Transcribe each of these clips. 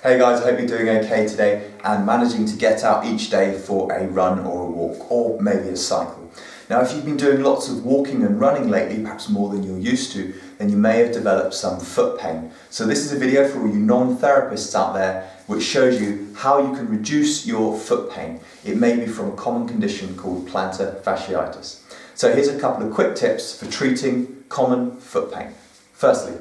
Hey guys, I hope you're doing okay today and managing to get out each day for a run or a walk, or maybe a cycle. Now, if you've been doing lots of walking and running lately, perhaps more than you're used to, then you may have developed some foot pain. So this is a video for all you non-therapists out there which shows you how you can reduce your foot pain. It may be from a common condition called plantar fasciitis. So here's a couple of quick tips for treating common foot pain. Firstly,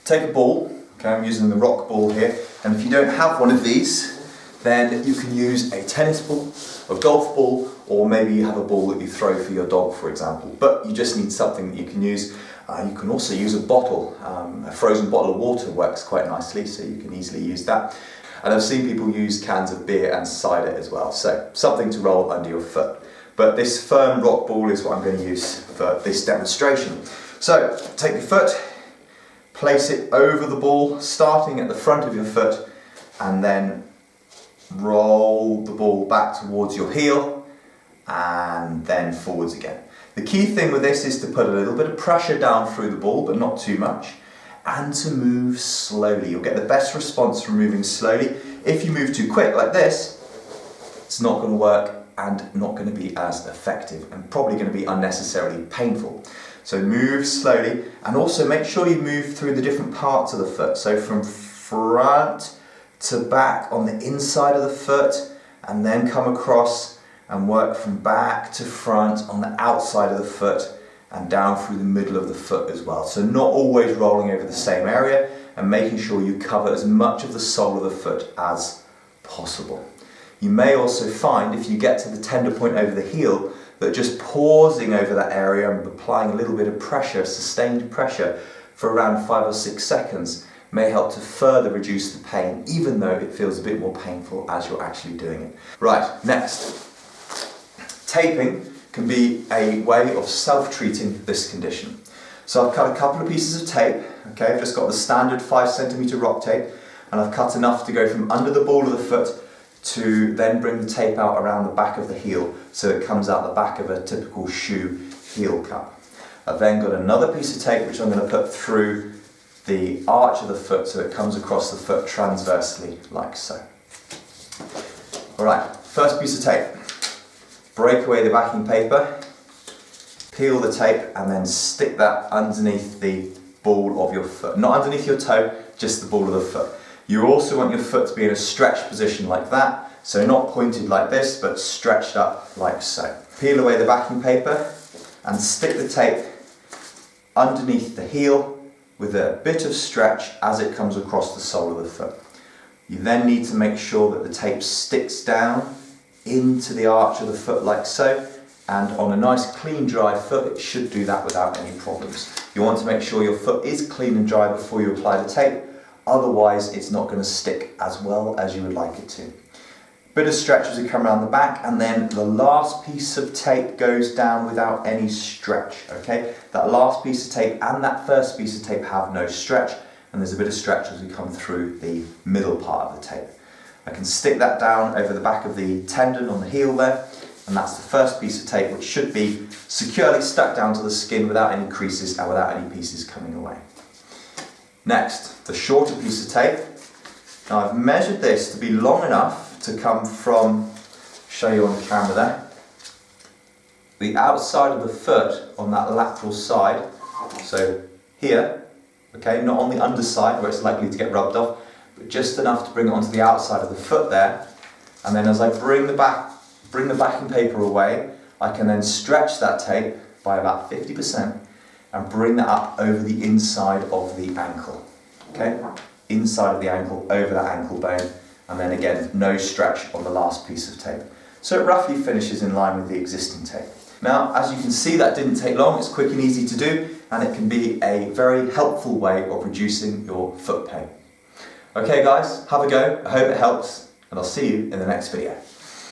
take a ball. Okay, I'm using the rock ball here, and if you don't have one of these, then you can use a tennis ball, a golf ball, or maybe you have a ball that you throw for your dog, for example. But you just need something that you can use. You can also use a bottle. A frozen bottle of water works quite nicely, so you can easily use that. And I've seen people use cans of beer and cider as well, so something to roll under your foot. But this firm rock ball is what I'm going to use for this demonstration. So take your foot, place it over the ball, starting at the front of your foot, and then roll the ball back towards your heel, and then forwards again. The key thing with this is to put a little bit of pressure down through the ball, but not too much, and to move slowly. You'll get the best response from moving slowly. If you move too quick like this, it's not going to work and not going to be as effective, and probably going to be unnecessarily painful. So move slowly, and also make sure you move through the different parts of the foot. So from front to back on the inside of the foot, and then come across and work from back to front on the outside of the foot, and down through the middle of the foot as well. So not always rolling over the same area, and making sure you cover as much of the sole of the foot as possible. You may also find, if you get to the tender point over the heel, that just pausing over that area and applying a little bit of pressure, sustained pressure, for around 5 or 6 seconds may help to further reduce the pain, even though it feels a bit more painful as you're actually doing it. Right, next. Taping can be a way of self-treating this condition. So I've cut a couple of pieces of tape. Okay, I've just got the standard 5cm rock tape, and I've cut enough to go from under the ball of the foot to then bring the tape out around the back of the heel, so it comes out the back of a typical shoe heel cup. I've then got another piece of tape which I'm going to put through the arch of the foot, so it comes across the foot transversely like so. Alright, first piece of tape. Break away the backing paper, peel the tape, and then stick that underneath the ball of your foot. Not underneath your toe, just the ball of the foot. You also want your foot to be in a stretched position like that, so not pointed like this, but stretched up like so. Peel away the backing paper and stick the tape underneath the heel with a bit of stretch as it comes across the sole of the foot. You then need to make sure that the tape sticks down into the arch of the foot like so, and on a nice clean dry foot it should do that without any problems. You want to make sure your foot is clean and dry before you apply the tape, otherwise it's not going to stick as well as you would like it to. Bit of stretch as you come around the back, and then the last piece of tape goes down without any stretch. Okay, that last piece of tape and that first piece of tape have no stretch, and there's a bit of stretch as we come through the middle part of the tape. I can stick that down over the back of the tendon on the heel there, and that's the first piece of tape, which should be securely stuck down to the skin without any creases and without any pieces coming away. Next, the shorter piece of tape. Now I've measured this to be long enough to come from, show you on the camera there, the outside of the foot on that lateral side, so here, okay, not on the underside where it's likely to get rubbed off, but just enough to bring it onto the outside of the foot there, and then as I bring the backing paper away, I can then stretch that tape by about 50% and bring that up over the inside of the ankle. Okay, inside of the ankle, over that ankle bone, and then again, no stretch on the last piece of tape. So it roughly finishes in line with the existing tape. Now, as you can see, that didn't take long, it's quick and easy to do, and it can be a very helpful way of reducing your foot pain. Okay guys, have a go, I hope it helps, and I'll see you in the next video.